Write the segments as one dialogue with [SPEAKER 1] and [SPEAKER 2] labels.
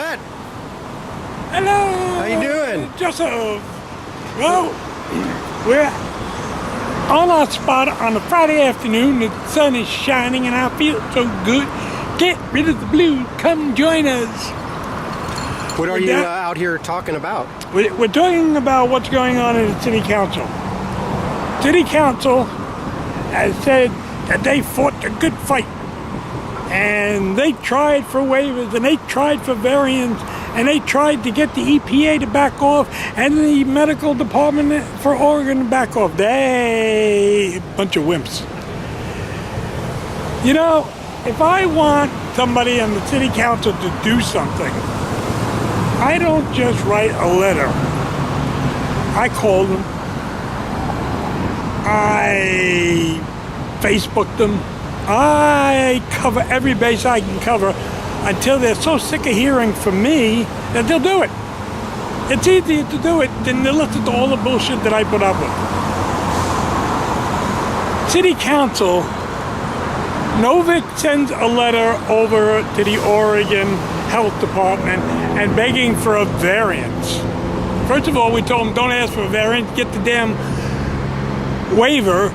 [SPEAKER 1] Chet,
[SPEAKER 2] Hello.
[SPEAKER 1] how you doing?
[SPEAKER 2] Joseph. Well, we're on our spot on a Friday afternoon. The sun is shining and I feel so good. Get rid of the blues. Come join us.
[SPEAKER 1] What are you out here talking about?
[SPEAKER 2] We're talking about what's going on in the City Council. City Council has said that they fought a good fight. And they tried for waivers, and they tried for variants, and they tried to get the EPA to back off, and the medical department for Oregon to back off. They, a bunch of wimps. You know, if I want somebody on the City Council to do something, I don't just write a letter. I call them. I Facebook them. I cover every base I can cover until they're so sick of hearing from me that they'll do it. It's easier to do it than to listen to all the bullshit that I put up with. City Council, Novick sends a letter over to the Oregon Health Department and begging for a variance. First of all, we told them don't ask for a variance, get the damn waiver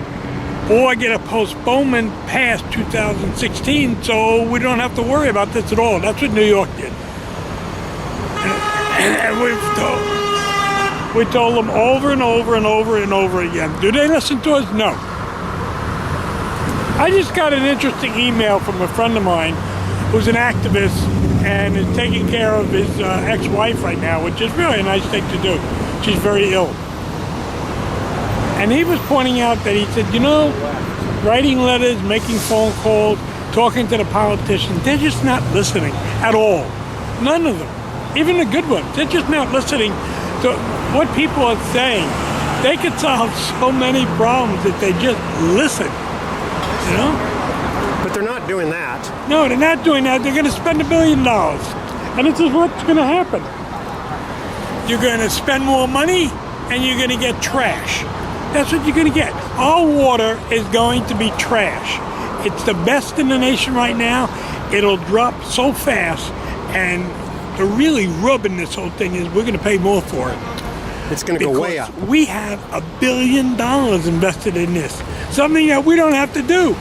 [SPEAKER 2] or get a postponement past 2016 so we don't have to worry about this at all. That's what New York did. And we told them over and over and over and over again. Do they listen to us? No. I just got an interesting email from a friend of mine who's an activist and is taking care of his ex-wife right now, which is really a nice thing to do. She's very ill. And he was pointing out that he said, you know, writing letters, making phone calls, talking to the politicians, they're just not listening at all. None of them. Even the good ones. They're just not listening to what people are saying. They could solve so many problems if they just listen. You know?
[SPEAKER 1] But they're not doing that.
[SPEAKER 2] No, they're not doing that. They're going to spend $1 billion. And this is what's going to happen. You're going to spend more money and you're going to get trash. That's what you're going to get. Our water is going to be trash. It's the best in the nation right now. It'll drop so fast. And the really rub in this whole thing is we're going to pay more for it.
[SPEAKER 1] It's going to go way up.
[SPEAKER 2] We have $1 billion invested in this. Something that we don't have to do.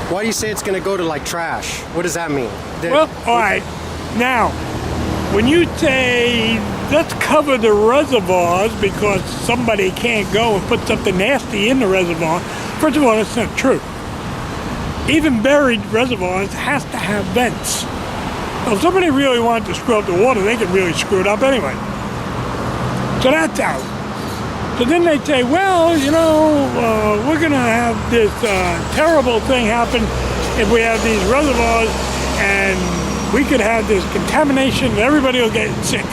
[SPEAKER 1] Why do you say it's going to go to like trash? What does that mean?
[SPEAKER 2] Well, all right. Now, when you say let's cover the reservoirs because somebody can't go and put something nasty in the reservoir, first of all, that's not true. Even buried reservoirs has to have vents. So if somebody really wanted to screw up the water, they could really screw it up anyway. So that's out. So then they say, well, you know, we're going to have this terrible thing happen if we have these reservoirs and we could have this contamination and everybody will get sick.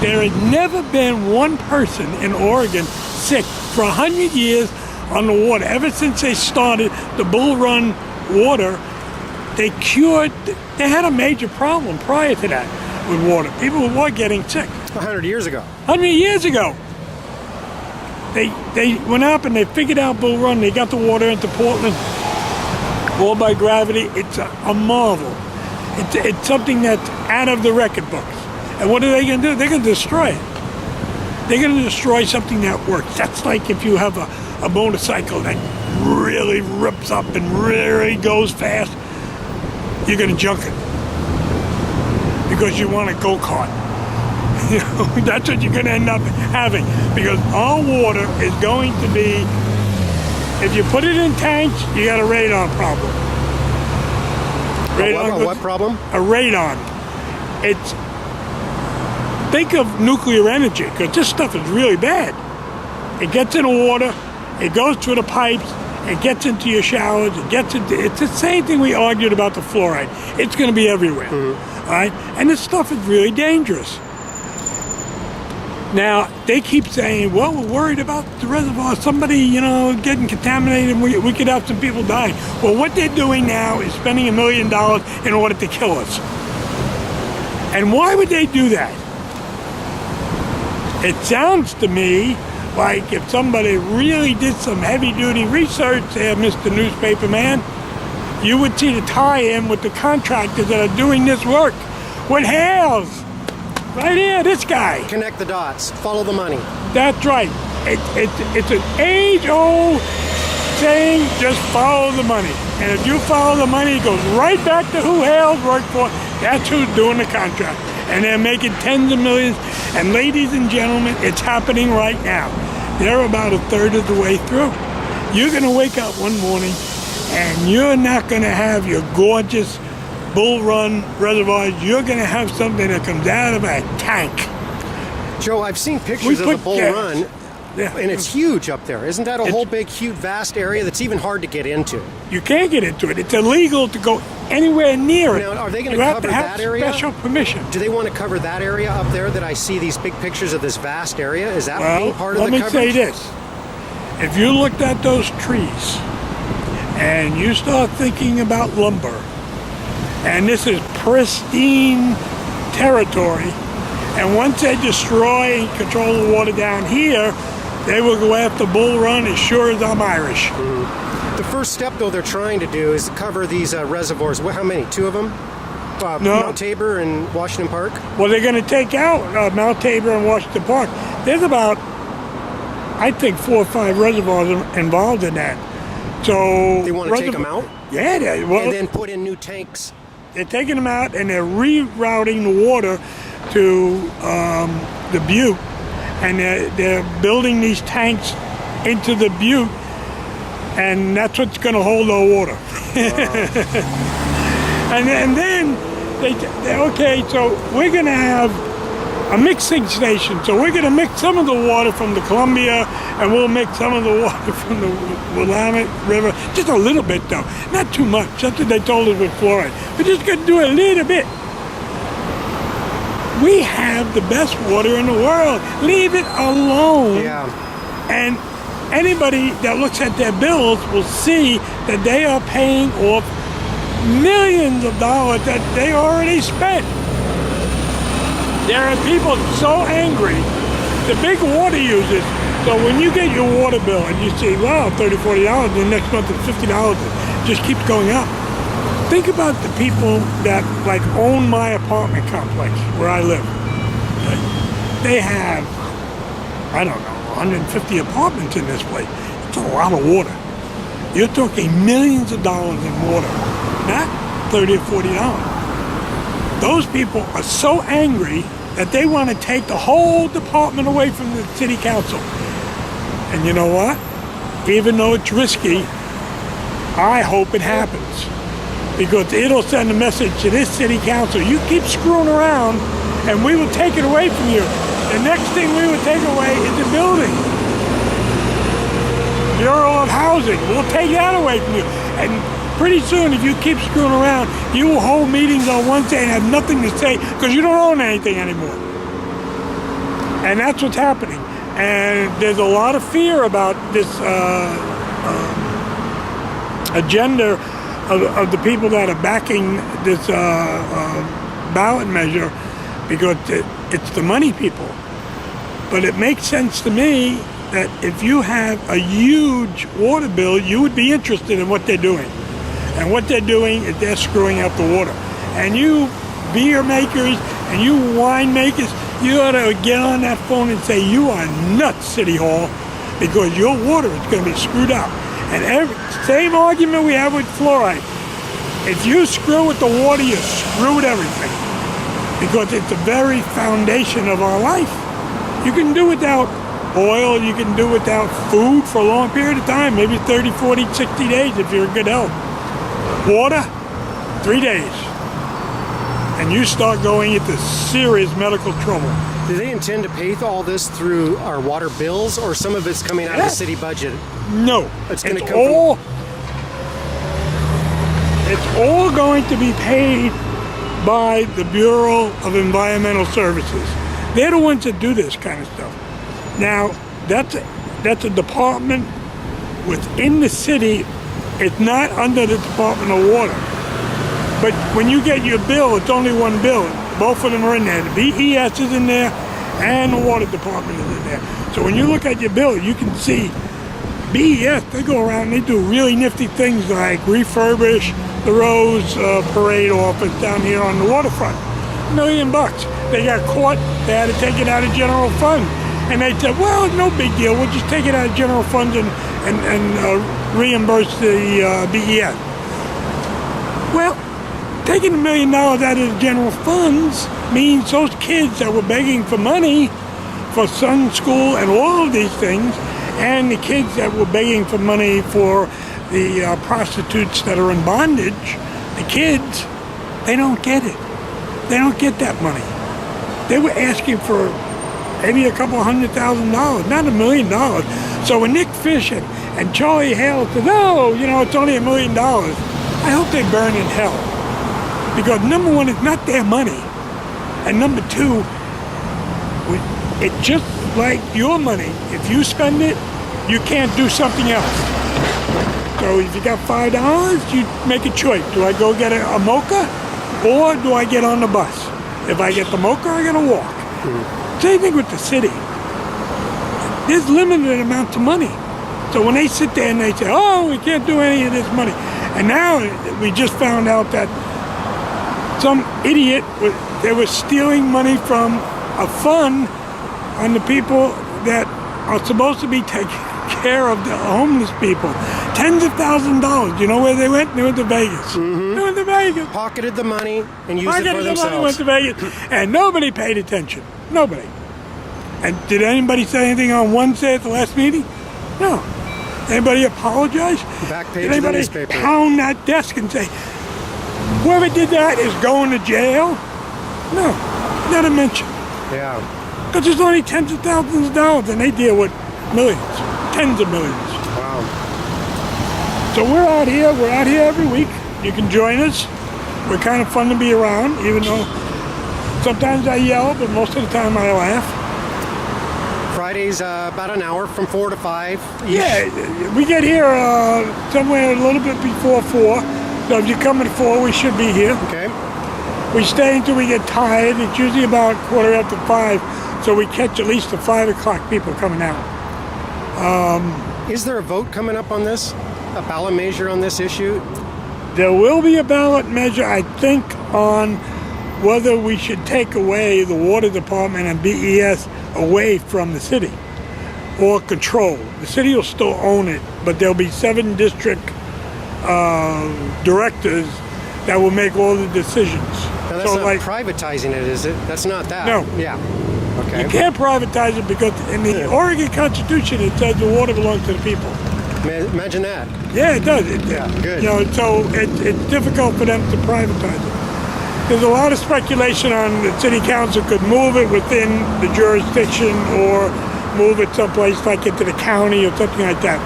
[SPEAKER 2] There has never been one person in Oregon sick for 100 years on the water. Ever since they started the Bull Run water, they had a major problem prior to that with water. People were getting sick.
[SPEAKER 1] 100 years ago.
[SPEAKER 2] 100 years ago. They went up and they figured out Bull Run. They got the water into Portland all by gravity. It's a marvel. It's something that's out of the record books. And what are they going to do? They're going to destroy it. They're going to destroy something that works. That's like if you have a motorcycle that really rips up and really goes fast, you're going to junk it because you want a go-kart. You know, that's what you're going to end up having because our water is going to be, if you put it in tanks, you got a radon problem.
[SPEAKER 1] What problem?
[SPEAKER 2] A radon. Think of nuclear energy, because this stuff is really bad. It gets in the water, it goes through the pipes, it gets into your showers, it's the same thing we argued about the fluoride. It's going to be everywhere, all right? And this stuff is really dangerous. Now, they keep saying, well, we're worried about the reservoir, somebody, you know, getting contaminated, and we could have some people dying. Well, what they're doing now is spending $1 million in order to kill us. And why would they do that? It sounds to me like if somebody really did some heavy-duty research there, Mr. Newspaper Man, you would see the tie-in with the contractors that are doing this work. with Hales. Right here, this guy.
[SPEAKER 1] Connect the dots. Follow the money.
[SPEAKER 2] That's right. It's an age-old saying, just follow the money. And if you follow the money, it goes right back to who Hales worked for. That's who's doing the contract. And they're making tens of millions. And ladies and gentlemen, it's happening right now. They're about a third of the way through. You're going to wake up one morning and you're not going to have your gorgeous Bull Run reservoirs. You're going to have something that comes out of a tank.
[SPEAKER 1] Joe, I've seen pictures of the Bull Run,
[SPEAKER 2] Yeah.
[SPEAKER 1] and it's huge up there. Isn't that a whole big, huge, vast area that's even hard to get into?
[SPEAKER 2] You can't get into it. It's illegal to go anywhere near it.
[SPEAKER 1] Now, are they going
[SPEAKER 2] You
[SPEAKER 1] to
[SPEAKER 2] have
[SPEAKER 1] cover
[SPEAKER 2] to have
[SPEAKER 1] that area?
[SPEAKER 2] special permission.
[SPEAKER 1] Do they want to cover that area up there that I see these big pictures of this vast area? Is that
[SPEAKER 2] Well,
[SPEAKER 1] being part of
[SPEAKER 2] let
[SPEAKER 1] the
[SPEAKER 2] me say
[SPEAKER 1] coverage?
[SPEAKER 2] this. If you looked at those trees and you start thinking about lumber, and this is pristine territory, and once they destroy and control the water down here, they will go after Bull Run as sure as I'm Irish.
[SPEAKER 1] The first step, though, they're trying to do is cover these reservoirs. How many? Two of them?
[SPEAKER 2] No.
[SPEAKER 1] Mount Tabor and Washington Park?
[SPEAKER 2] Well, they're going to take out Mount Tabor and Washington Park. There's about, I think, 4 or 5 reservoirs involved in that. So
[SPEAKER 1] They want to take them out?
[SPEAKER 2] Yeah, well,
[SPEAKER 1] And then put in new tanks?
[SPEAKER 2] they're taking them out and they're rerouting the water to the Butte, and they're building these tanks into the Butte, and that's what's going to hold our water. and then okay, so we're going to have a mixing station. So we're going to mix some of the water from the Columbia, and we'll mix some of the water from the Willamette River. Just a little bit, though. Not too much. That's what they told us with fluoride. We're just going to do a little bit. We have the best water in the world. Leave it alone.
[SPEAKER 1] Yeah.
[SPEAKER 2] And anybody that looks at their bills will see that they are paying off millions of dollars that they already spent. There are people so angry, the big water users. So when you get your water bill and you see, wow, $30, $40, the next month it's $50, it just keeps going up. Think about the people that like own my apartment complex where I live. They have, I don't know, 150 apartments in this place. It's a lot of water. You're talking millions of dollars in water, not $30 or $40. Those people are so angry that they want to take the whole department away from the city council. And you know what? Even though it's risky, I hope it happens. Because it'll send a message to this city council. You keep screwing around and we will take it away from you. The next thing we will take away is the building. Bureau of Housing, we'll take that away from you. And pretty soon, if you keep screwing around, you will hold meetings on Wednesday and have nothing to say because you don't own anything anymore. And that's what's happening. And there's a lot of fear about this agenda of the people that are backing this ballot measure because it's the money people. But it makes sense to me that if you have a huge water bill, you would be interested in what they're doing. And what they're doing is they're screwing out the water. And you beer makers and you wine makers, you ought to get on that phone and say, you are nuts, City Hall, because your water is going to be screwed up. And same argument we have with fluoride. If you screw with the water, you screw with everything. Because it's the very foundation of our life. You can do without oil, you can do without food for a long period of time, maybe 30, 40, 60 days if you're in good health. Water, 3 days. And you start going into serious medical trouble.
[SPEAKER 1] Do they intend to pay all this through our water bills, or some of it's coming out of the city budget?
[SPEAKER 2] No.
[SPEAKER 1] It's going to come
[SPEAKER 2] all, It's all going to be paid by the Bureau of Environmental Services. They're the ones that do this kind of stuff. Now, that's a department within the city. It's not under the Department of Water. But when you get your bill, it's only one bill. Both of them are in there. The BES is in there and the Water Department is in there. So when you look at your bill, you can see BES, they go around and they do really nifty things like refurbish the Rose Parade office down here on the waterfront. $5 million. They got caught. They had to take it out of general fund. And they said, well, no big deal. We'll just take it out of general funds and reimburse the BES. Well, taking $1 million out of the general funds means those kids that were begging for money for Sun School and all of these things, and the kids that were begging for money for the prostitutes that are in bondage, the kids, they don't get it. They don't get that money. They were asking for maybe a couple $100,000, not $1 million. So when Nick Fish and Charlie Hale said, no, it's only $1 million, I hope they burn in hell. Because number one, it's not their money. And number two, it's just like your money. If you spend it, you can't do something else. So if you got $5, you make a choice. Do I go get a mocha, or do I get on the bus? If I get the mocha, I gotta walk. Same thing with the city. There's limited amount of money. So when they sit there and they say, oh, we can't do any of this money. And now we just found out that some idiot, they were stealing money from a fund on the people that are supposed to be taking care of the homeless people. Tens of thousands of dollars. You know where they went? They went to Vegas. They went to Vegas.
[SPEAKER 1] Pocketed the money and used it for
[SPEAKER 2] Pocketed the
[SPEAKER 1] themselves.
[SPEAKER 2] money, went to Vegas, and nobody paid attention. Nobody. And did anybody say anything on Wednesday at the last meeting? No. Anybody apologize?
[SPEAKER 1] Back page
[SPEAKER 2] Did
[SPEAKER 1] of the
[SPEAKER 2] anybody
[SPEAKER 1] newspaper.
[SPEAKER 2] pound that desk and say, whoever did that is going to jail? No. Not a mention.
[SPEAKER 1] Yeah.
[SPEAKER 2] Because there's only tens of thousands of dollars, and they deal with millions. Tens of millions.
[SPEAKER 1] Wow.
[SPEAKER 2] So we're out here. We're out here every week. You can join us. We're kind of fun to be around, even though sometimes I yell, but most of the time I laugh.
[SPEAKER 1] Fridays, about an hour from 4 to 5.
[SPEAKER 2] Yeah, we get here somewhere a little bit before 4. So if you come at 4, we should be here.
[SPEAKER 1] Okay.
[SPEAKER 2] We stay until we get tired. It's usually about 5:15, so we catch at least the 5 o'clock people coming out.
[SPEAKER 1] Is there a vote coming up on this? A ballot measure on this issue?
[SPEAKER 2] There will be a ballot measure, I think, on whether we should take away the water department and BES away from the city or control. The city will still own it, but there'll be 7 district directors that will make all the decisions.
[SPEAKER 1] Now, that's not privatizing it, is it? That's not that.
[SPEAKER 2] No.
[SPEAKER 1] Yeah. Okay.
[SPEAKER 2] You can't privatize it because in the Oregon Constitution it says the water belongs to the people.
[SPEAKER 1] Imagine that.
[SPEAKER 2] Yeah, it does.
[SPEAKER 1] Yeah, good.
[SPEAKER 2] So it's difficult for them to privatize it. There's a lot of speculation on the city council could move it within the jurisdiction or move it someplace like into the county or something like that.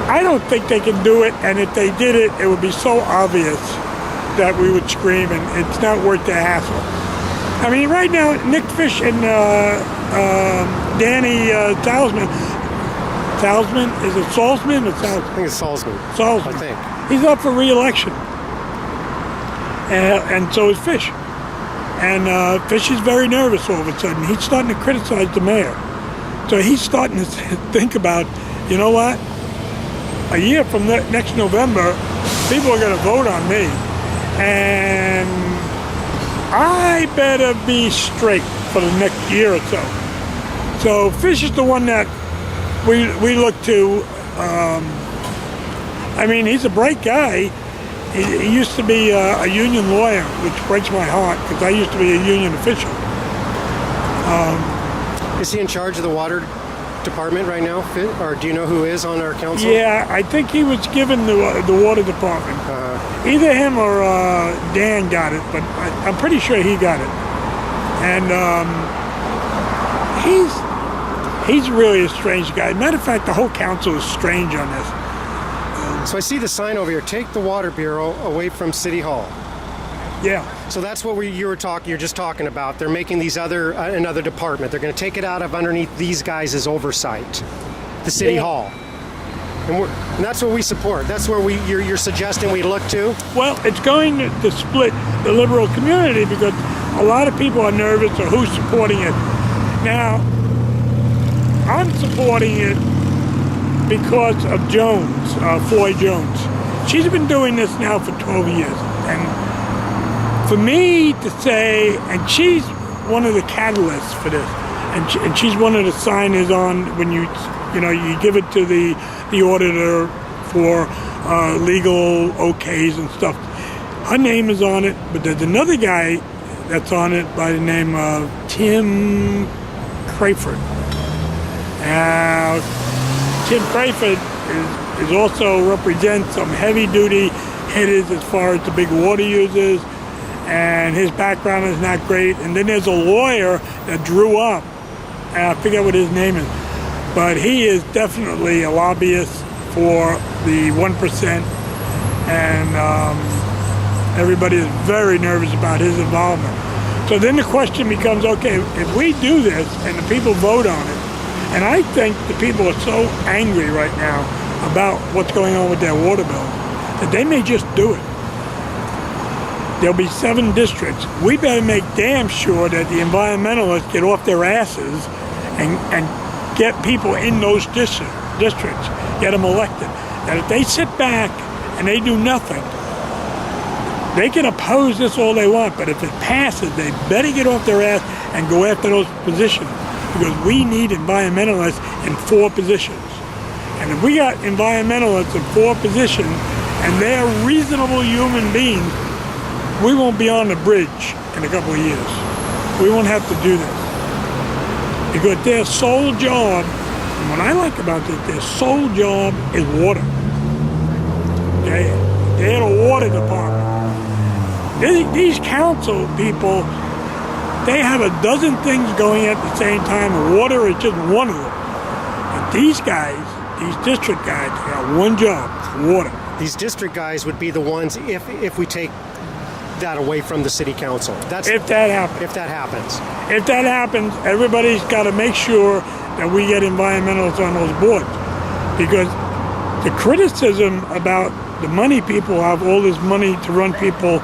[SPEAKER 2] I don't think they can do it, and if they did it, it would be so obvious that we would scream, and it's not worth the hassle. I mean, right now, Nick Fish and Danny Salzman, is it Salzman or Salzman?
[SPEAKER 1] I think it's Salzman.
[SPEAKER 2] Salzman.
[SPEAKER 1] I think.
[SPEAKER 2] He's up for re-election. And so is Fish. And Fish is very nervous all of a sudden. He's starting to criticize the mayor. So he's starting to think about, you know what? A year from next November, people are going to vote on me. And I better be straight for the next year or so. So Fish is the one that we look to. I mean, he's a bright guy. He used to be a union lawyer, which breaks my heart because I used to be a union official.
[SPEAKER 1] Is he in charge of the water department right now, or do you know who is on our council?
[SPEAKER 2] Yeah, I think he was given the water department. Either him or Dan got it, but I'm pretty sure he got it. And he's really a strange guy. Matter of fact, the whole council is strange on this.
[SPEAKER 1] So I see the sign over here, take the Water Bureau away from City Hall.
[SPEAKER 2] Yeah.
[SPEAKER 1] So that's what you're just talking about. They're making these another department. They're going to take it out of underneath these guys' oversight, the City Hall. And that's what we support. That's where you're suggesting we look to?
[SPEAKER 2] Well, it's going to split the liberal community because a lot of people are nervous of who's supporting it. Now, I'm supporting it because of Jones, Floyd Jones. She's been doing this now for 12 years. And for me to say, and she's one of the catalysts for this, and she's one of the signers on when you give it to the auditor for legal okays and stuff. Her name is on it, but there's another guy that's on it by the name of Tim Crayford. Now, Tim Crayford is also represents some heavy-duty hitters as far as the big water users, and his background is not great. And then there's a lawyer that drew up, and I forget what his name is, but he is definitely a lobbyist for the 1%, and everybody is very nervous about his involvement. So then the question becomes, okay, if we do this and the people vote on it, and I think the people are so angry right now about what's going on with their water bill that they may just do it. There'll be 7 districts. We better make damn sure that the environmentalists get off their asses and get people in those districts, get them elected. That if they sit back and they do nothing, they can oppose this all they want, but if it passes, they better get off their ass and go after those positions, because we need environmentalists in 4 positions. And if we got environmentalists in 4 positions and they're reasonable human beings, we won't be on the bridge in a couple of years. We won't have to do this. Because their sole job, and what I like about this, their sole job is water. Okay? They're the water department. These council people, they have a dozen things going at the same time. Water is just one of them. And these guys, these district guys, they got one job, water.
[SPEAKER 1] These district guys would be the ones if we take that away from the city council. That's
[SPEAKER 2] if that happens.
[SPEAKER 1] If that happens.
[SPEAKER 2] If that happens, everybody's got to make sure that we get environmentalists on those boards. Because the criticism about the money people have, all this money to run people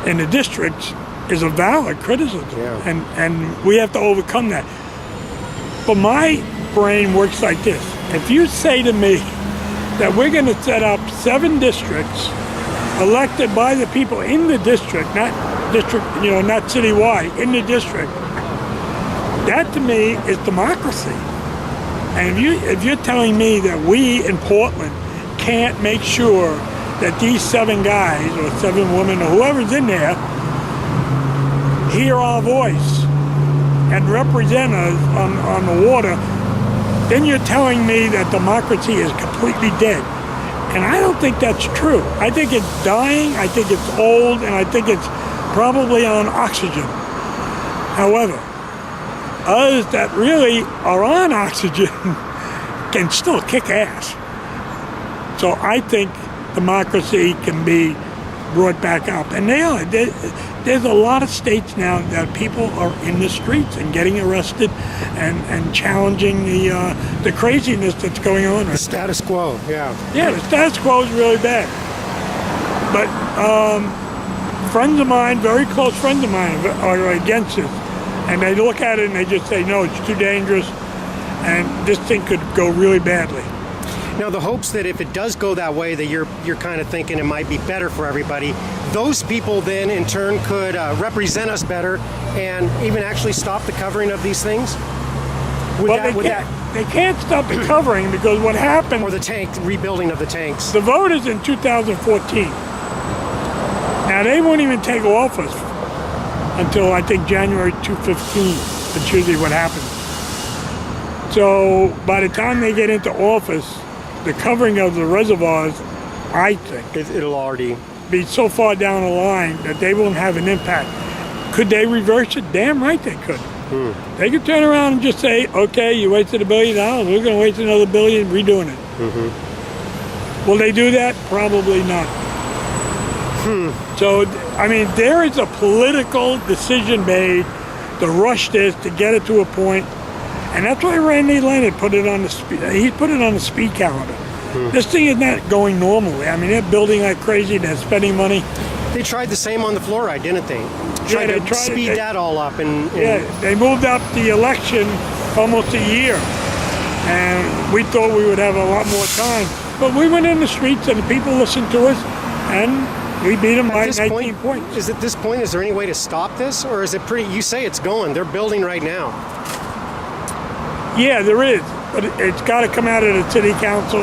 [SPEAKER 2] in the districts, is a valid criticism.
[SPEAKER 1] Yeah.
[SPEAKER 2] And we have to overcome that. But my brain works like this. If you say to me that we're going to set up 7 districts elected by the people in the district, not citywide, in the district, that to me is democracy. And if you're telling me that we in Portland can't make sure that these 7 guys or 7 women or whoever's in there hear our voice and represent us on the water, then you're telling me that democracy is completely dead. And I don't think that's true. I think it's dying, I think it's old, and I think it's probably on oxygen. However, us that really are on oxygen can still kick ass. So I think democracy can be brought back up. And they are. There's a lot of states now that people are in the streets and getting arrested and challenging the craziness that's going on.
[SPEAKER 1] The status quo, yeah.
[SPEAKER 2] Yeah, the status quo is really bad. But friends of mine, very close friends of mine, are against this. And they look at it and they just say, no, it's too dangerous, and this thing could go really badly.
[SPEAKER 1] Now, the hopes that if it does go that way, that you're kind of thinking it might be better for everybody, those people then in turn could represent us better and even actually stop the covering of these things?
[SPEAKER 2] They can't stop the covering, because what happened...
[SPEAKER 1] Or the rebuilding of the tanks.
[SPEAKER 2] The vote is in 2014. Now, they won't even take office until, I think, January 2015. That's usually what happens. So by the time they get into office, the covering of the reservoirs, I think,
[SPEAKER 1] it'll already
[SPEAKER 2] be so far down the line that they won't have an impact. Could they reverse it? Damn right they could. They could turn around and just say, okay, you wasted $1 billion, we're going to waste another $1 billion redoing it. Will they do that? Probably not. So, I mean, there is a political decision made to rush this, to get it to a point. And that's why Randy Leonard put it on the speed calendar. This thing is not going normally. I mean, they're building like crazy, they're spending money.
[SPEAKER 1] They tried the same on the fluoride, didn't they? Tried to speed that all up.
[SPEAKER 2] Yeah, they moved up the election almost a year. And we thought we would have a lot more time. But we went in the streets and the people listened to us, and We beat them by
[SPEAKER 1] At this
[SPEAKER 2] 19 points.
[SPEAKER 1] Is at this point, is there any way to stop this, or is it pretty? You say it's going. They're building right now.
[SPEAKER 2] Yeah, there is, but it's got to come out of the city council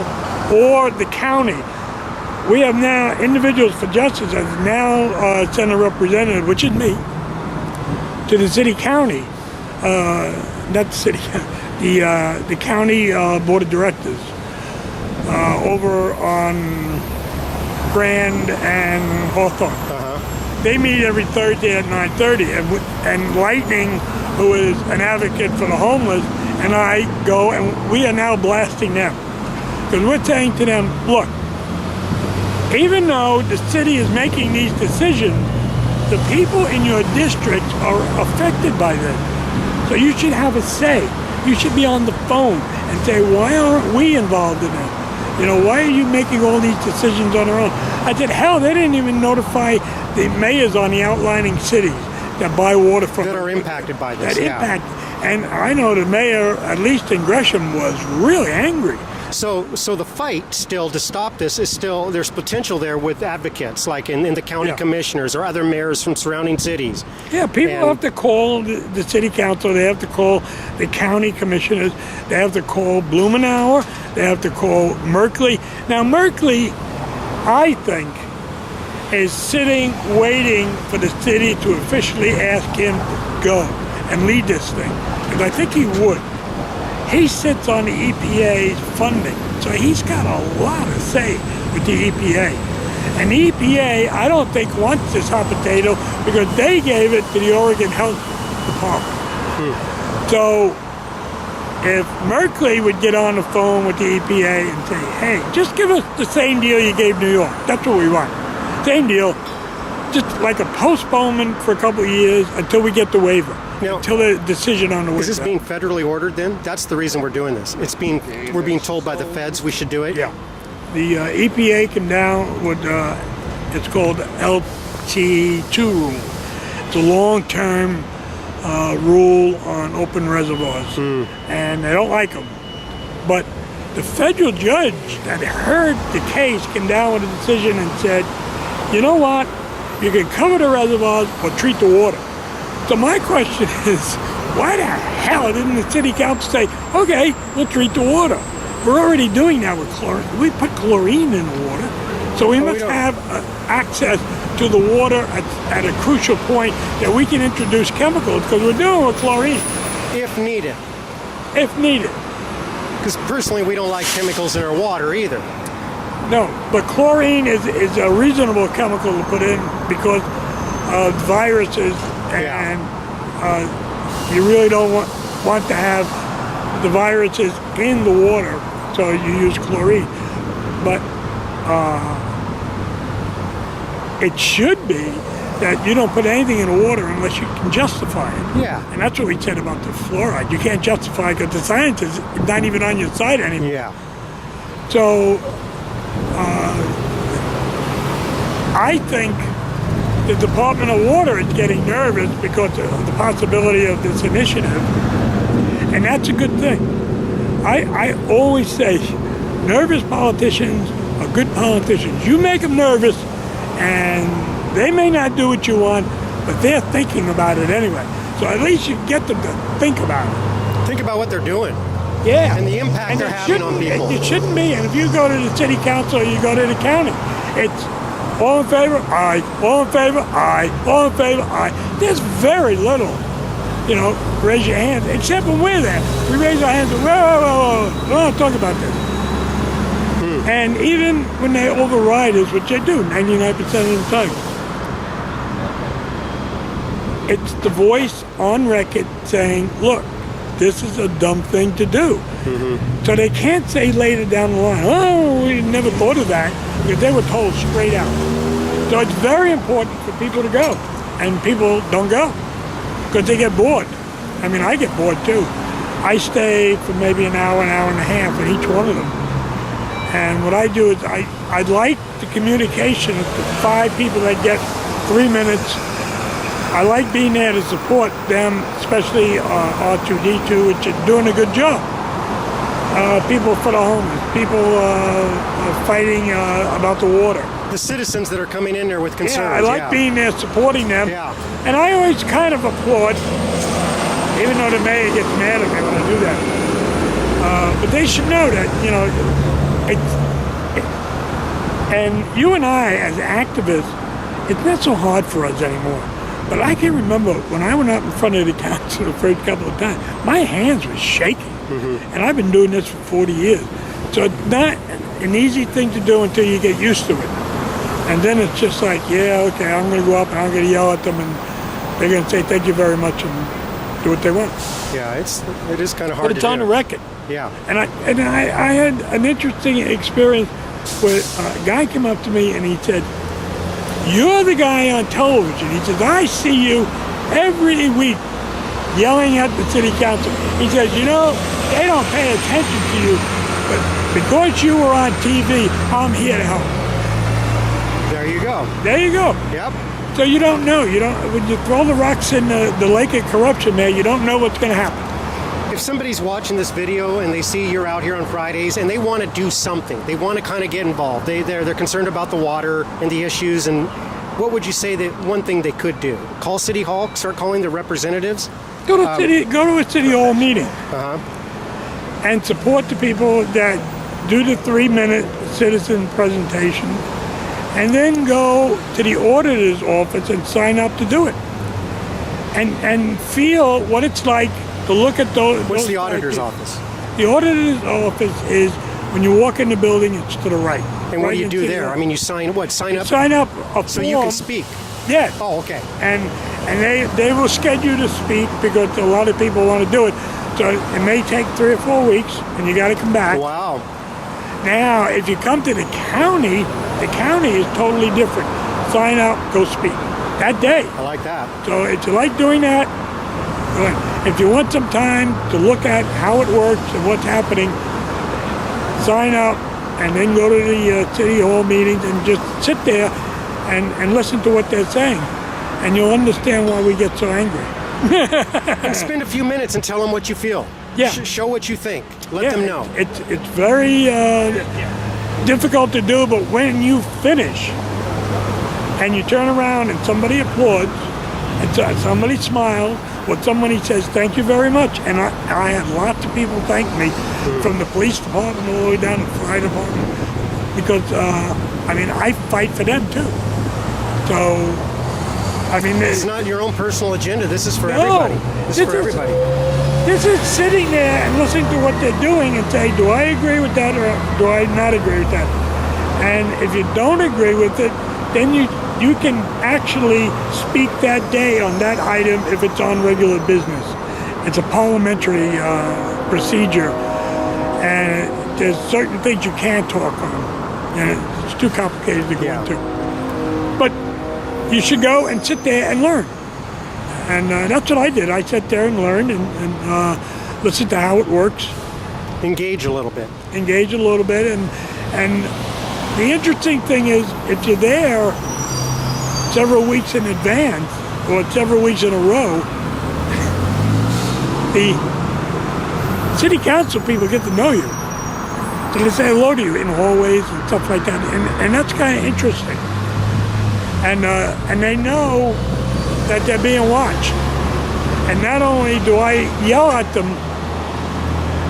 [SPEAKER 2] or the county. We have now Individuals for Justice has now sent a representative, which is me, to the city county, not the city, the county board of directors over on Grand and Hawthorne. They meet every Thursday at 9:30, and Lightning, who is an advocate for the homeless, and I go, and we are now blasting them. Because we're saying to them, look, even though the city is making these decisions, the people in your district are affected by this. So you should have a say. You should be on the phone and say, why aren't we involved in it? You know, why are you making all these decisions on our own? I said, hell, they didn't even notify the mayors on the outlining cities that buy water from
[SPEAKER 1] That are impacted by this.
[SPEAKER 2] that impact. And I know the mayor, at least in Gresham, was really angry.
[SPEAKER 1] So the fight still to stop this is still, there's potential there with advocates like in the county
[SPEAKER 2] Yeah.
[SPEAKER 1] commissioners or other mayors from surrounding cities.
[SPEAKER 2] Yeah, people
[SPEAKER 1] And-
[SPEAKER 2] have to call the city council, they have to call the county commissioners, they have to call Blumenauer, they have to call Merkley. Now, Merkley, I think, is sitting waiting for the city to officially ask him to go and lead this thing. And I think he would. He sits on the EPA's funding, so he's got a lot of say with the EPA. And the EPA, I don't think wants this hot potato because they gave it to the Oregon Health Department. So if Merkley would get on the phone with the EPA and say, hey, just give us the same deal you gave New York. That's what we want. Same deal, just like a postponement for a couple of years until we get the waiver.
[SPEAKER 1] Now,
[SPEAKER 2] until the decision on the waiver.
[SPEAKER 1] Is this being federally ordered then? That's the reason we're doing this. We're being told by the feds we should do it?
[SPEAKER 2] Yeah. The EPA came down with, it's called LT2 rule. It's a long-term rule on open reservoirs, and they don't like them. But the federal judge that heard the case came down with a decision and said, you know what, you can cover the reservoirs or treat the water. So my question is, why the hell didn't the city council say, okay, we'll treat the water? We're already doing that with chlorine. We put chlorine in the water, so we must have access to the water at a crucial point that we can introduce chemicals, because we're doing it with chlorine,
[SPEAKER 1] If needed.
[SPEAKER 2] if needed.
[SPEAKER 1] Because personally, we don't like chemicals in our water either.
[SPEAKER 2] No, but chlorine is a reasonable chemical to put in because of viruses, and you really don't want to have the viruses in the water, so you use chlorine. But it should be that you don't put anything in the water unless you can justify it.
[SPEAKER 1] Yeah.
[SPEAKER 2] And that's what we said about the fluoride. You can't justify it because the science is not even on your side anymore.
[SPEAKER 1] Yeah.
[SPEAKER 2] So I think the Department of Water is getting nervous because of the possibility of this initiative, and that's a good thing. I always say nervous politicians are good politicians. You make them nervous and they may not do what you want, but they're thinking about it anyway. So at least you get them to think about it.
[SPEAKER 1] Think about what they're doing.
[SPEAKER 2] Yeah.
[SPEAKER 1] And the impact they're
[SPEAKER 2] it
[SPEAKER 1] having on
[SPEAKER 2] shouldn't-
[SPEAKER 1] people.
[SPEAKER 2] It shouldn't be. And if you go to the city council, you go to the county, it's all in favor, aye. All in favor, aye. All in favor, aye. There's very little, raise your hand, except when we're there. We raise our hands and, whoa, we don't talk about this. And even when they override us, which they do 99% of the time, it's the voice on record saying, look, this is a dumb thing to do. So they can't say later down the line, oh, we never thought of that, because they were told straight out. So it's very important for people to go, and people don't go because they get bored. I mean, I get bored too. I stay for maybe an hour and a half at each one of them. And what I do is I like the communication of the 5 people that get 3 minutes. I like being there to support them, especially R2D2, which is doing a good job. People for the homeless, people fighting about the water.
[SPEAKER 1] the citizens that are coming in there with concerns.
[SPEAKER 2] Yeah, I like being there, supporting them.
[SPEAKER 1] Yeah.
[SPEAKER 2] And I always kind of applaud, even though the mayor gets mad at me when I do that. But they should know that, you know, and you and I, as activists, it's not so hard for us anymore. But I can remember when I went up in front of the council the first couple of times, my hands were shaking. And I've been doing this for 40 years. So it's not an easy thing to do until you get used to it. And then it's just like, yeah, okay, I'm going to go up and I'm going to yell at them, and they're going to say thank you very much and do what they want.
[SPEAKER 1] Yeah, it is kind of hard
[SPEAKER 2] But it's
[SPEAKER 1] to
[SPEAKER 2] on
[SPEAKER 1] do.
[SPEAKER 2] the record.
[SPEAKER 1] Yeah.
[SPEAKER 2] And I had an interesting experience where a guy came up to me and he said, "You're the guy on television." He says, "I see you every week yelling at the city council." He says, "You know, they don't pay attention to you, but because you were on TV, I'm here to help."
[SPEAKER 1] There you go.
[SPEAKER 2] There you go.
[SPEAKER 1] Yep.
[SPEAKER 2] So you don't know. You don't. When you throw the rocks in the lake of corruption there, you don't know what's going to happen.
[SPEAKER 1] If somebody's watching this video and they see you're out here on Fridays and they want to do something, they want to kind of get involved. They're concerned about the water and the issues. And what would you say that one thing they could do? Call City Hall. Start calling the representatives.
[SPEAKER 2] Go to a city hall meeting
[SPEAKER 1] Uh-huh.
[SPEAKER 2] and support the people that do the 3-minute citizen presentation, and then go to the auditor's office and sign up to do it, and feel what it's like to look at those.
[SPEAKER 1] What's the
[SPEAKER 2] those
[SPEAKER 1] auditor's
[SPEAKER 2] documents.
[SPEAKER 1] office?
[SPEAKER 2] The auditor's office is when you walk in the building, it's to the right.
[SPEAKER 1] And what
[SPEAKER 2] right
[SPEAKER 1] do you
[SPEAKER 2] in
[SPEAKER 1] do
[SPEAKER 2] City
[SPEAKER 1] there?
[SPEAKER 2] Hall.
[SPEAKER 1] I mean, you sign what? Sign up
[SPEAKER 2] Sign up a
[SPEAKER 1] so you can
[SPEAKER 2] form.
[SPEAKER 1] speak.
[SPEAKER 2] Yeah.
[SPEAKER 1] Oh, okay.
[SPEAKER 2] And they will schedule to speak because a lot of people want to do it. So it may take 3 or 4 weeks, and you got to come back.
[SPEAKER 1] Wow.
[SPEAKER 2] Now, if you come to the county is totally different. Sign up, go speak that day.
[SPEAKER 1] I like that.
[SPEAKER 2] So if you like doing that, go ahead. If you want some time to look at how it works and what's happening, sign up and then go to the city hall meetings and just sit there and listen to what they're saying. And you'll understand why we get so angry.
[SPEAKER 1] And spend a few minutes and tell them what you feel.
[SPEAKER 2] Yeah.
[SPEAKER 1] Show what you think. Let
[SPEAKER 2] Yeah,
[SPEAKER 1] them know.
[SPEAKER 2] It's very difficult to do, but when you finish and you turn around and somebody applauds and somebody smiles, or somebody says thank you very much, and I had lots of people thank me from the police department all the way down to the fire department, because I mean, I fight for them too. So I mean,
[SPEAKER 1] It's not your own personal agenda. This is for
[SPEAKER 2] No,
[SPEAKER 1] everybody. This is
[SPEAKER 2] this
[SPEAKER 1] for
[SPEAKER 2] is-
[SPEAKER 1] everybody.
[SPEAKER 2] this is sitting there and listening to what they're doing and say, do I agree with that or do I not agree with that? And if you don't agree with it, then you can actually speak that day on that item if it's on regular business. It's a parliamentary procedure, and there's certain things you can't talk on, and it's too complicated to go
[SPEAKER 1] Yeah.
[SPEAKER 2] into. But you should go and sit there and learn. And that's what I did. I sat there and learned and listened to how it works,
[SPEAKER 1] Engage a little bit.
[SPEAKER 2] engage a little bit. And the interesting thing is, if you're there several weeks in advance or several weeks in a row, the city council people get to know you. So they say hello to you in hallways and stuff like that. And that's kind of interesting. And they know that they're being watched. And not only do I yell at them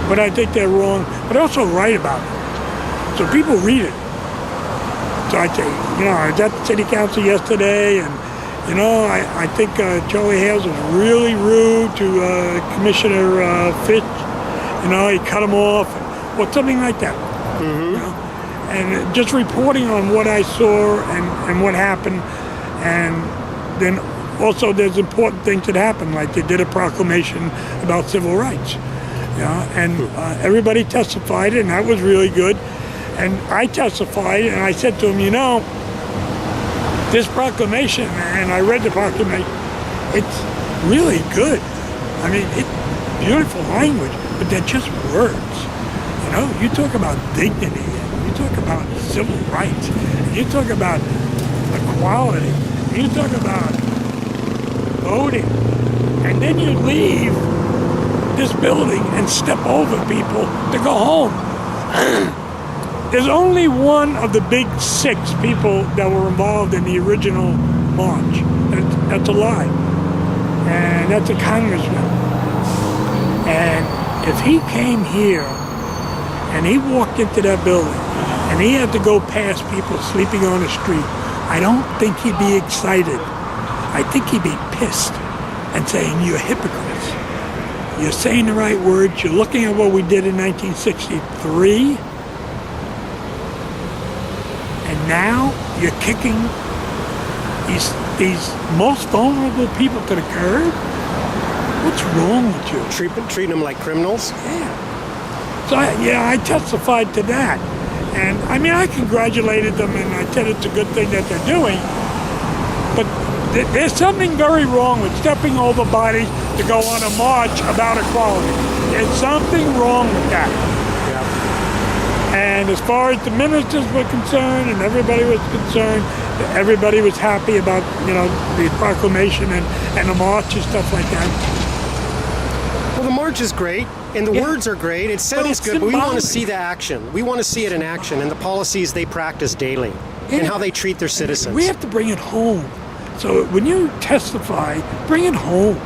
[SPEAKER 2] when I think they're wrong, but I also write about it. So people read it. So I say, you know, I was at the city council yesterday, and, you know, I think Charlie Hales was really rude to Commissioner Fitch. You know, he cut him off, or something like that. You know? And just reporting on what I saw and what happened. And then also there's important things that happened, like they did a proclamation about civil rights. You know, and everybody testified, and that was really good. And I testified, and I said to him, you know, this proclamation, and I read the proclamation, it's really good. I mean, it's beautiful language, but they're just words. You know, you talk about dignity, and you talk about civil rights, and you talk about equality, and you talk about voting, and then you leave this building and step over people to go home. There's only one of the big 6 people that were involved in the original march. That's a lie. And that's a congressman. And if he came here and he walked into that building and he had to go past people sleeping on the street, I don't think he'd be excited. I think he'd be pissed and saying, "You're hypocrites. You're saying the right words. You're looking at what we did in 1963. And now you're kicking these most vulnerable people to the curb? What's wrong with you?"
[SPEAKER 1] Treating them like criminals?
[SPEAKER 2] Yeah. So I testified to that. And I mean, I congratulated them and I said it's a good thing that they're doing. But there's something very wrong with stepping over bodies to go on a march about equality. There's something wrong with that.
[SPEAKER 1] Yeah.
[SPEAKER 2] And as far as the ministers were concerned and everybody was concerned, everybody was happy about, the proclamation and the march and stuff like that.
[SPEAKER 1] Well, the march is great, and the
[SPEAKER 2] Yeah.
[SPEAKER 1] words are great. It sounds
[SPEAKER 2] it's
[SPEAKER 1] good, but we want to
[SPEAKER 2] symbolic.
[SPEAKER 1] see the action. We want to see it in action and the policies they practice daily and
[SPEAKER 2] Yeah.
[SPEAKER 1] how they treat their citizens.
[SPEAKER 2] We have to bring it home. So when you testify, bring it home.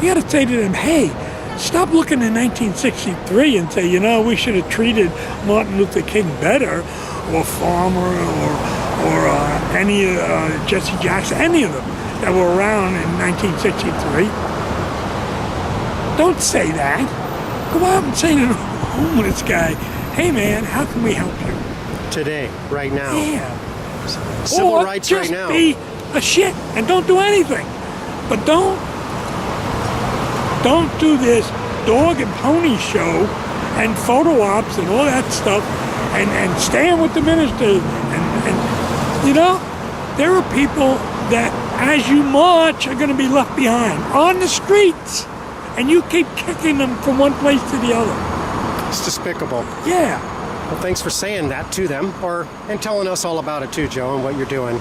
[SPEAKER 2] You got to say to them, "Hey, stop looking at 1963 and say, we should have treated Martin Luther King better, or Farmer, or any Jesse Jackson, any of them that were around in 1963." Don't say that. Go out and say to the homeless guy, "Hey man, how can we help you?"
[SPEAKER 1] Today, right now.
[SPEAKER 2] Yeah.
[SPEAKER 1] Civil
[SPEAKER 2] Or
[SPEAKER 1] rights
[SPEAKER 2] just
[SPEAKER 1] right now.
[SPEAKER 2] be a shit and don't do anything. But don't do this dog and pony show and photo ops and all that stuff and stand with the minister and there are people that as you march are going to be left behind on the streets and you keep kicking them from one place to the other.
[SPEAKER 1] It's despicable.
[SPEAKER 2] Yeah.
[SPEAKER 1] Well, thanks for saying that to them, and telling us all about it too, Joe, and what you're doing.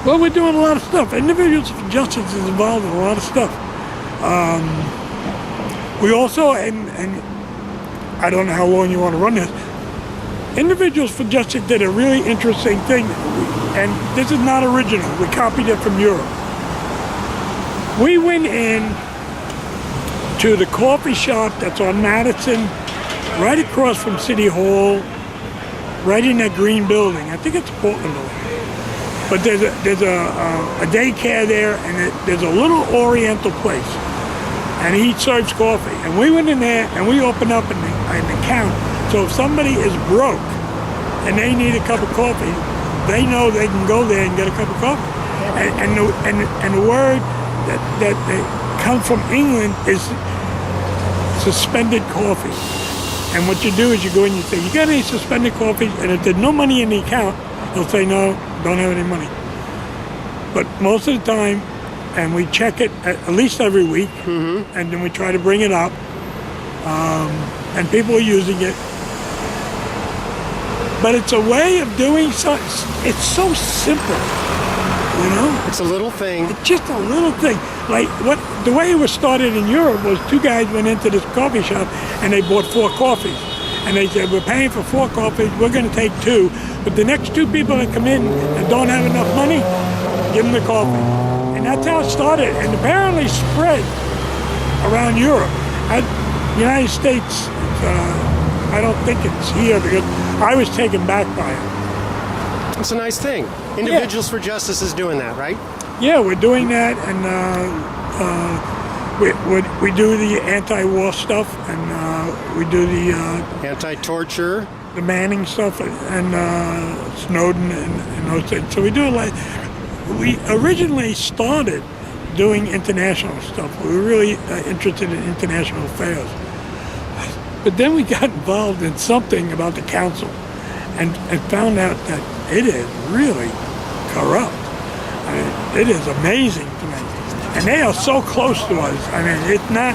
[SPEAKER 2] Well, we're doing a lot of stuff. Individuals for Justice is involved in a lot of stuff. We also, and I don't know how long you want to run this, Individuals for Justice did a really interesting thing, and this is not original. We copied it from Europe. We went in to the coffee shop that's on Madison, right across from City Hall, right in that green building. I think it's Portland. But there's a daycare there, and there's a little Oriental place, and he serves coffee. And we went in there, and we opened up an account. So if somebody is broke and they need a cup of coffee, they know they can go there and get a cup of coffee. And the word that comes from England is suspended coffee. And what you do is you go in and you say, "You got any suspended coffee?" And if there's no money in the account, they'll say, "No, don't have any money." But most of the time, and we check it at least every week, and then we try to bring it up, and people are using it. But it's a way of doing something. It's so simple,
[SPEAKER 1] It's a little thing.
[SPEAKER 2] It's just a little thing. Like the way it was started in Europe was 2 guys went into this coffee shop and they bought 4 coffees. And they said, "We're paying for 4 coffees, we're going to take 2. But the next 2 people that come in and don't have enough money, give them the coffee." And that's how it started. And apparently spread around Europe. United States, I don't think it's here because I was taken back by it.
[SPEAKER 1] It's a nice thing. Individuals for Justice is doing that, right?
[SPEAKER 2] Yeah, we're doing that, and we do the anti-war stuff, and we do the
[SPEAKER 1] Anti-torture.
[SPEAKER 2] Manning stuff, and Snowden, and those things. So we do we originally started doing international stuff. We were really interested in international affairs. But then we got involved in something about the council and found out that it is really corrupt. I mean, it is amazing to me. And they are so close to us. I mean, it's not,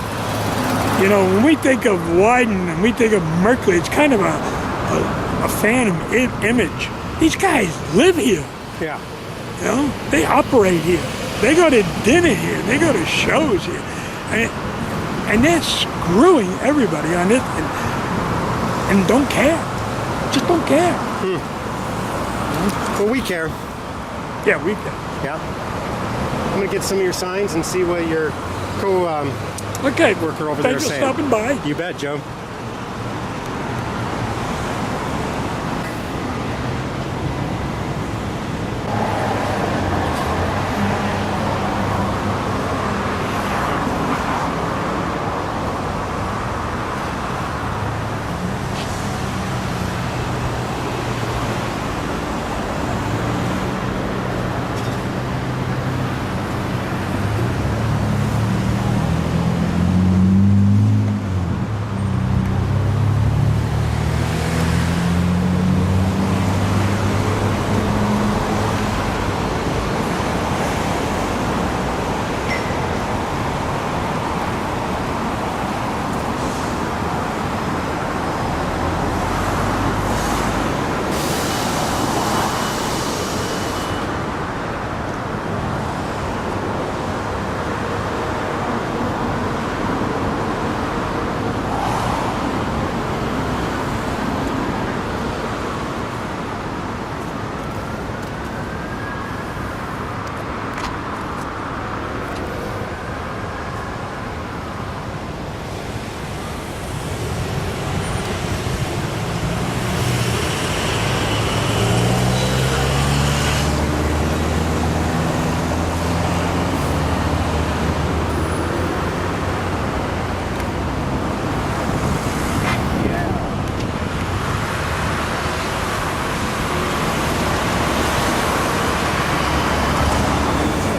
[SPEAKER 2] when we think of Wyden and we think of Merkley, it's kind of a phantom image. These guys live here.
[SPEAKER 1] Yeah.
[SPEAKER 2] They operate here. They go to dinner here. They go to shows here. And they're screwing everybody on it and don't care. Just don't care.
[SPEAKER 1] Well, we care.
[SPEAKER 2] Yeah, we can.
[SPEAKER 1] Yeah. I'm gonna get some of your signs and see what your
[SPEAKER 2] Okay.
[SPEAKER 1] worker over there
[SPEAKER 2] Thanks for
[SPEAKER 1] saying.
[SPEAKER 2] stopping by.
[SPEAKER 1] You bet, Joe.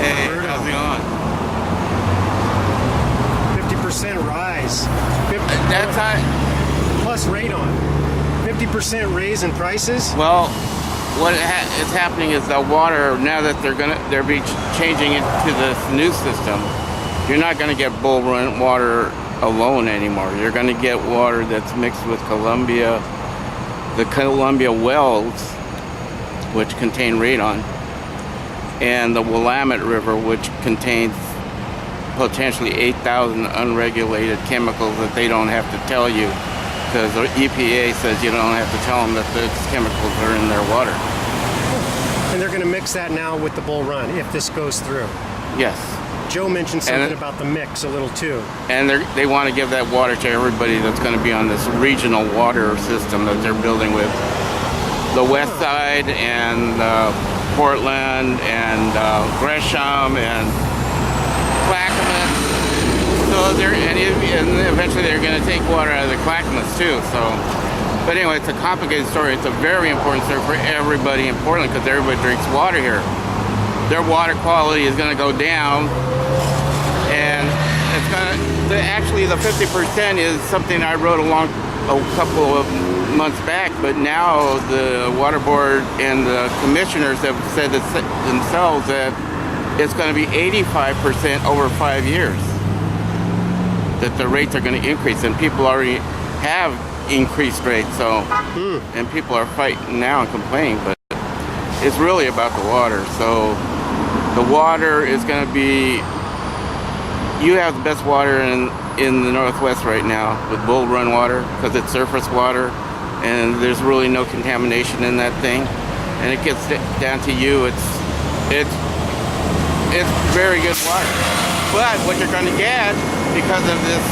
[SPEAKER 3] Hey, how's it going?
[SPEAKER 1] 50% rise.
[SPEAKER 3] That's not,
[SPEAKER 1] Plus radon. 50% raise in prices.
[SPEAKER 3] well, what is happening is the water, now that they're be changing it to this new system, you're not gonna get Bull Run water alone anymore. You're gonna get water that's mixed with the Columbia wells, which contain radon, and the Willamette River, which contains potentially 8,000 unregulated chemicals that they don't have to tell you, because the EPA says you don't have to tell them that those chemicals are in their water.
[SPEAKER 1] And they're going to mix that now with the Bull Run if this goes through.
[SPEAKER 3] Yes,
[SPEAKER 1] Joe mentioned something
[SPEAKER 3] And-
[SPEAKER 1] about the mix a little too.
[SPEAKER 3] and they want to give that water to everybody that's going to be on this regional water system that they're building with the West Side and Portland and Gresham and Clackamas. So and eventually they're going to take water out of the Clackamas too. So, but anyway, it's a complicated story. It's a very important story for everybody in Portland because everybody drinks water here. Their water quality is going to go down, and it's going to actually the 50% is something I wrote a couple of months back, but now the water board and the commissioners have said themselves that it's going to be 85% over 5 years that the rates are going to increase, and people already have increased rates. So, and people are fighting now and complaining, but it's really about the water. So the water is going to be. You have the best water in the Northwest right now with Bull Run water because it's surface water, and there's really no contamination in that thing. And it gets down to you. It's very good water. But what you're going to get because of this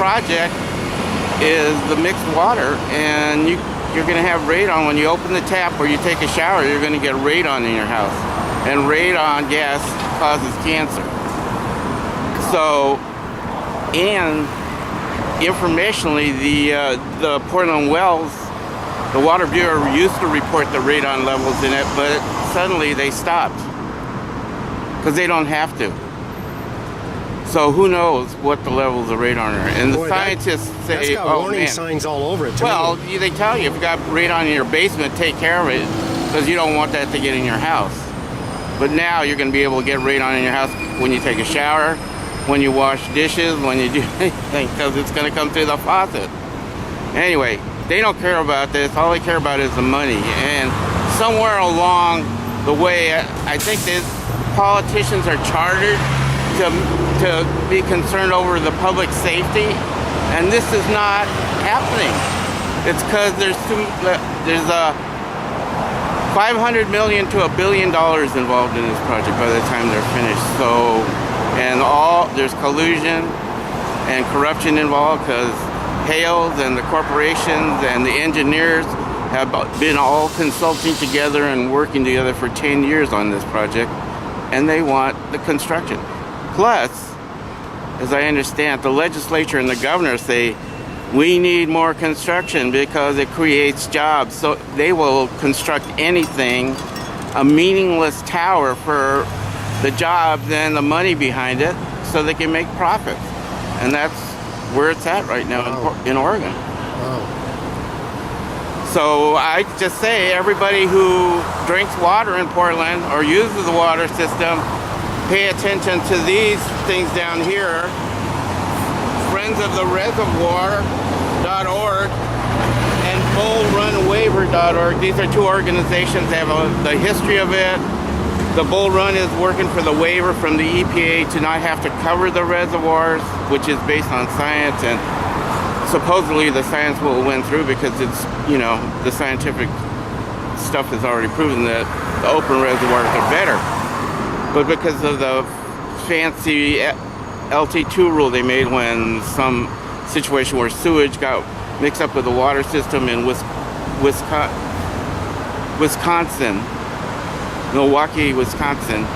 [SPEAKER 3] project is the mixed water, and you're going to have radon when you open the tap or you take a shower. You're going to get radon in your house, and radon gas causes cancer. So, and informationally, the Portland wells, the Water Bureau used to report the radon levels in it, but suddenly they stopped because they don't have to. So who knows what the levels of radon are? And the
[SPEAKER 1] Boy,
[SPEAKER 3] scientists
[SPEAKER 1] That's
[SPEAKER 3] say,
[SPEAKER 1] got
[SPEAKER 3] "Oh
[SPEAKER 1] warning
[SPEAKER 3] man."
[SPEAKER 1] signs all over it. To
[SPEAKER 3] Well,
[SPEAKER 1] me.
[SPEAKER 3] they tell you if you got radon in your basement, take care of it because you don't want that to get in your house. But now you're going to be able to get radon in your house when you take a shower, when you wash dishes, when you do anything, because it's going to come through the faucet. Anyway, they don't care about this. All they care about is the money. And somewhere along the way, I think that politicians are chartered to be concerned over the public safety, and this is not happening. It's because there's $500 million to $1 billion involved in this project by the time they're finished. So, and there's collusion and corruption involved because Hales and the corporations and the engineers have been all consulting together and working together for 10 years on this project, and they want the construction. Plus, as I understand, the legislature and the governor say we need more construction because it creates jobs. So they will construct anything, a meaningless tower for the jobs and the money behind it so they can make profits. And that's where it's at right now in Oregon.
[SPEAKER 1] Wow.
[SPEAKER 3] So I just say everybody who drinks water in Portland or uses the water system, pay attention to these things down here. friendsofthereservoir.org and bullrunwaiver.org. These are two organizations that have the history of it. The Bull Run is working for the waiver from the EPA to not have to cover the reservoirs, which is based on science, and supposedly the science will win through because it's, the scientific stuff has already proven that the open reservoirs are better. But because of the fancy LT2 rule they made when some situation where sewage got mixed up with the water system in Milwaukee, Wisconsin,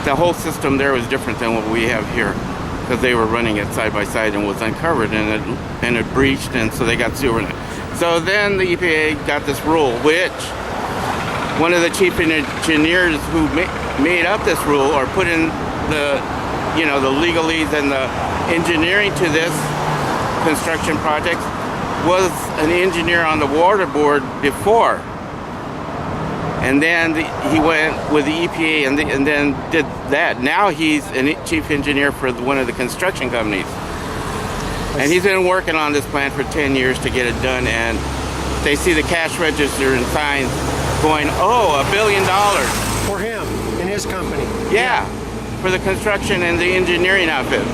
[SPEAKER 3] the whole system there was different than what we have here because they were running it side by side and was uncovered and it breached, and so they got sewer in it. So then the EPA got this rule, which one of the chief engineers who made up this rule or put in the legalese and the engineering to this construction project was an engineer on the water board before. And then he went with the EPA and then did that. Now he's a chief engineer for one of the construction companies. And he's been working on this plan for 10 years to get it done. And they see the cash register and signs going, $1 billion.
[SPEAKER 1] For him and his company.
[SPEAKER 3] Yeah, for the construction and the engineering outfit.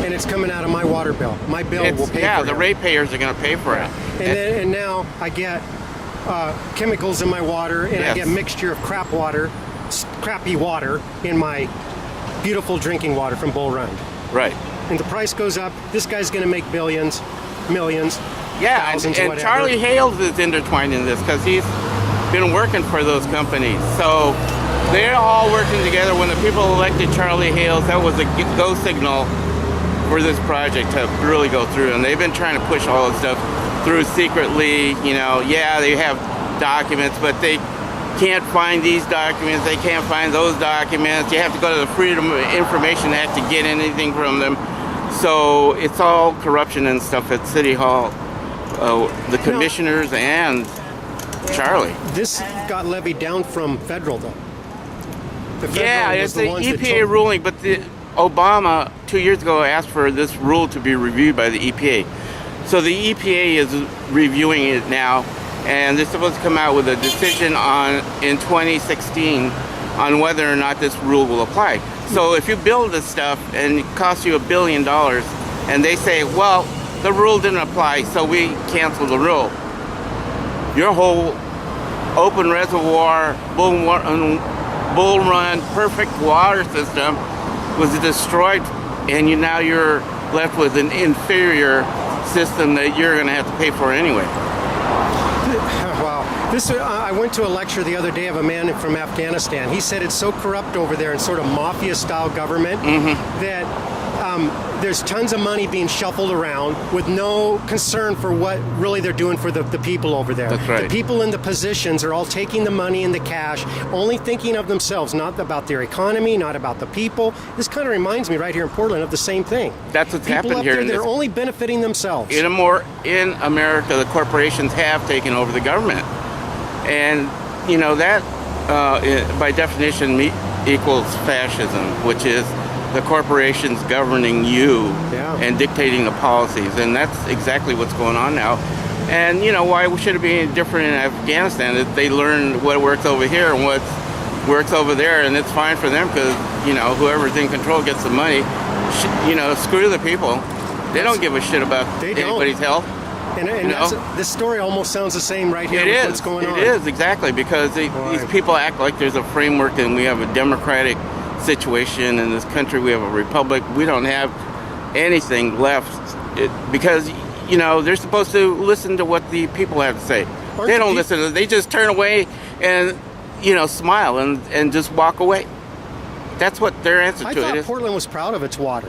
[SPEAKER 1] And it's coming out of my water bill. My bill will pay for it.
[SPEAKER 3] Yeah, the ratepayers are going to pay for it.
[SPEAKER 1] And now I get chemicals in my water, and I get a mixture of crappy water in my beautiful drinking water from Bull Run.
[SPEAKER 3] Right.
[SPEAKER 1] And the price goes up. This guy's going to make billions, millions, thousands,
[SPEAKER 3] and
[SPEAKER 1] whatever.
[SPEAKER 3] Charlie Hales is intertwined in this because he's been working for those companies. So they're all working together. When the people elected Charlie Hales, that was a go signal for this project to really go through. And they've been trying to push all this stuff through secretly. They have documents, but they can't find these documents. They can't find those documents. You have to go to the Freedom of Information Act to get anything from them. So it's all corruption and stuff at City Hall. The commissioners and Charlie.
[SPEAKER 1] This got levied down from federal, though. The federal
[SPEAKER 3] It's the EPA ruling, but Obama 2 years ago asked for this rule to be reviewed by the EPA. So the EPA is reviewing it now, and they're supposed to come out with a decision in 2016 on whether or not this rule will apply. So if you build this stuff and it costs you $1 billion, and they say, well, the rule didn't apply, so we cancel the rule, your whole open reservoir, Bull Run, perfect water system was destroyed, and now you're left with an inferior system that you're going to have to pay for anyway.
[SPEAKER 1] Wow. I went to a lecture the other day of a man from Afghanistan. He said it's so corrupt over there and sort of mafia-style government that there's tons of money being shuffled around with no concern for what really they're doing for the people over there.
[SPEAKER 3] That's right.
[SPEAKER 1] The people in the positions are all taking the money and the cash, only thinking of themselves, not about their economy, not about the people. This kind of reminds me right here in Portland of the same thing.
[SPEAKER 3] That's what's
[SPEAKER 1] People
[SPEAKER 3] happened
[SPEAKER 1] up
[SPEAKER 3] here.
[SPEAKER 1] there, they're only benefiting themselves.
[SPEAKER 3] In America, the corporations have taken over the government. And, that by definition equals fascism, which is the corporations governing you and dictating the policies. And that's exactly what's going on now. And, why should it be any different in Afghanistan? That they learn what works over here and what works over there, and it's fine for them because, whoever's in control gets the money. Screw the people. They don't give a shit about anybody's health.
[SPEAKER 1] And
[SPEAKER 3] You know?
[SPEAKER 1] this story almost sounds the same right here
[SPEAKER 3] It
[SPEAKER 1] with
[SPEAKER 3] is.
[SPEAKER 1] what's going on.
[SPEAKER 3] It is, exactly, because these people act like there's a framework and we have a democratic situation in this country. We have a republic. We don't have anything left because, you know, they're supposed to listen to what the people have to say. They don't listen. They just turn away and, you know, smile and just walk away. That's what their answer
[SPEAKER 1] I
[SPEAKER 3] to it
[SPEAKER 1] thought
[SPEAKER 3] is.
[SPEAKER 1] Portland was proud of its water.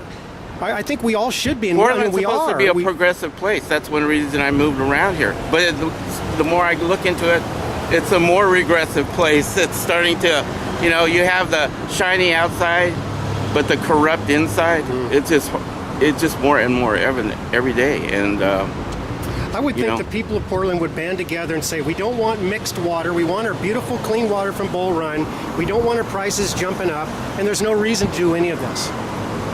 [SPEAKER 1] I think we all should be. And
[SPEAKER 3] Portland's
[SPEAKER 1] we
[SPEAKER 3] supposed
[SPEAKER 1] are.
[SPEAKER 3] to be a progressive place. That's one reason I moved around here. But the more I look into it, it's a more regressive place. It's starting to, you know, you have the shiny outside, but the corrupt inside. It's just more and more evident every day. And
[SPEAKER 1] I would
[SPEAKER 3] you
[SPEAKER 1] think
[SPEAKER 3] know.
[SPEAKER 1] the people of Portland would band together and say, we don't want mixed water. We want our beautiful, clean water from Bull Run. We don't want our prices jumping up. And there's no reason to do any of this.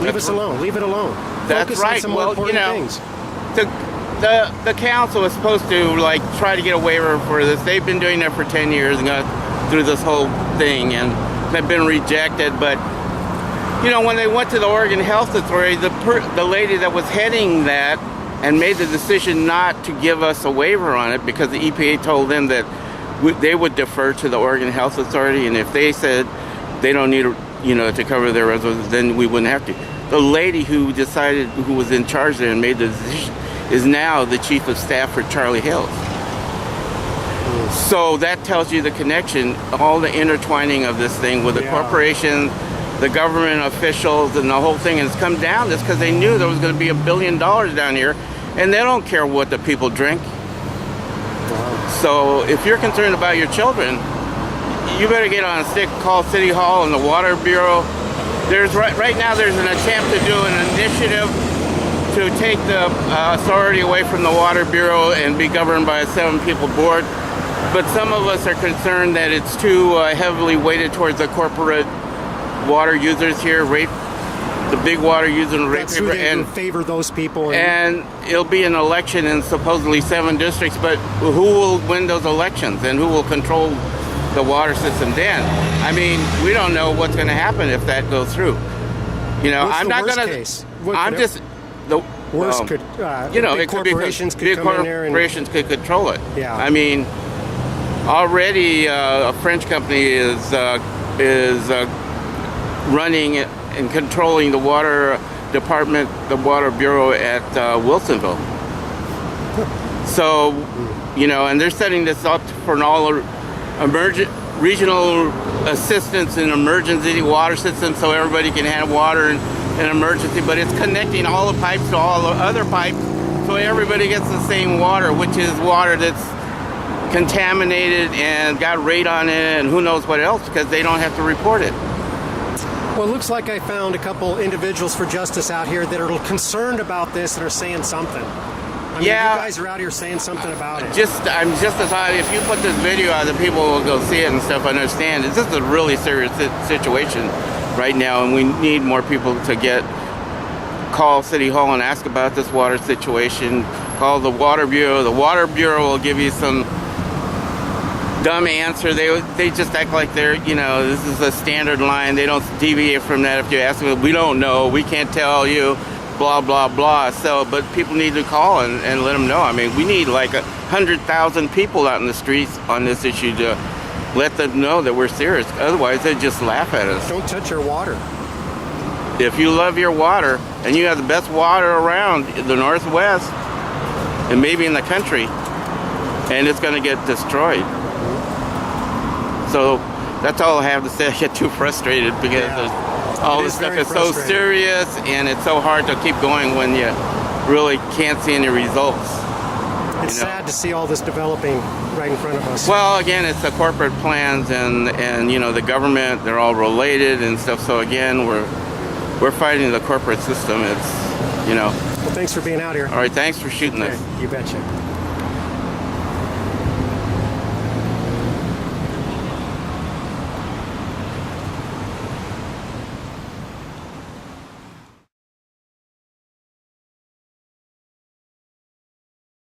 [SPEAKER 1] Leave us alone. Leave it alone.
[SPEAKER 3] That's
[SPEAKER 1] Focus
[SPEAKER 3] right.
[SPEAKER 1] on some more
[SPEAKER 3] Well,
[SPEAKER 1] important
[SPEAKER 3] you know,
[SPEAKER 1] things.
[SPEAKER 3] the council is supposed to like try to get a waiver for this. They've been doing that for 10 years and got through this whole thing, and they've been rejected. But you know, when they went to the Oregon Health Authority, the lady that was heading that and made the decision not to give us a waiver on it because the EPA told them that they would defer to the Oregon Health Authority, and if they said they don't need, you know, to cover their residents, then we wouldn't have to. The lady who decided, who was in charge there and made the decision, is now the chief of staff for Charlie Hills. So that tells you the connection, all the intertwining of this thing with the corporation, the government officials, and the whole thing. And it's come down just because they knew there was going to be $1 billion down here, and they don't care what the people drink. So if you're concerned about your children, you better get on a stick, call City Hall and the Water Bureau. There's right now there's an attempt to do an initiative to take the authority away from the Water Bureau and be governed by a 7-people board. But some of us are concerned that it's too heavily weighted towards the corporate water users here, the big water users, and
[SPEAKER 1] That's who they would favor those people.
[SPEAKER 3] And it'll be an election in supposedly 7 districts, but who will win those elections and who will control the water system then? I mean, we don't know what's going to happen if that goes through. You know,
[SPEAKER 1] What's
[SPEAKER 3] I'm
[SPEAKER 1] the
[SPEAKER 3] not
[SPEAKER 1] worst
[SPEAKER 3] going to.
[SPEAKER 1] case? What
[SPEAKER 3] I'm
[SPEAKER 1] could
[SPEAKER 3] just the
[SPEAKER 1] worst could
[SPEAKER 3] you know,
[SPEAKER 1] big
[SPEAKER 3] it could be
[SPEAKER 1] corporations
[SPEAKER 3] big
[SPEAKER 1] could come in there and
[SPEAKER 3] corporations could control it.
[SPEAKER 1] Yeah.
[SPEAKER 3] I mean, already a French company is running and controlling the water department, the Water Bureau at Wilsonville. So, you know, and they're setting this up for an all emergent regional assistance in emergency water systems, so everybody can have water in an emergency. But it's connecting all the pipes to all the other pipes, so everybody gets the same water, which is water that's contaminated and got radon in it and who knows what else, because they don't have to report it.
[SPEAKER 1] Well, it looks like I found a couple individuals for justice out here that are concerned about this and are saying something. I mean,
[SPEAKER 3] Yeah.
[SPEAKER 1] you guys are out here saying something about it.
[SPEAKER 3] I'm just as high. If you put this video out, the people will go see it and stuff. Understand this is a really serious situation right now, and we need more people to call City Hall and ask about this water situation. Call the Water Bureau. The Water Bureau will give you some dumb answer. They just act like they're, you know, this is a standard line. They don't deviate from that. If you ask them, we don't know, we can't tell you, blah blah blah. So, but people need to call and let them know. I mean, we need like 100,000 people out in the streets on this issue to let them know that we're serious. Otherwise, they just laugh at us.
[SPEAKER 1] Don't touch your water.
[SPEAKER 3] If you love your water and you have the best water around the Northwest and maybe in the country, and it's going to get destroyed. So that's all I have to say. I get too frustrated because all this stuff is so serious, and it's so hard to keep going when you really can't see any results.
[SPEAKER 1] It's sad to see all this developing right in front of us.
[SPEAKER 3] Well, again, it's the corporate plans and you know, the government, they're all related and stuff. So again, we're fighting the corporate system. It's, you know.
[SPEAKER 1] Well, thanks for being out here.
[SPEAKER 3] All right, thanks for shooting this.
[SPEAKER 1] You betcha.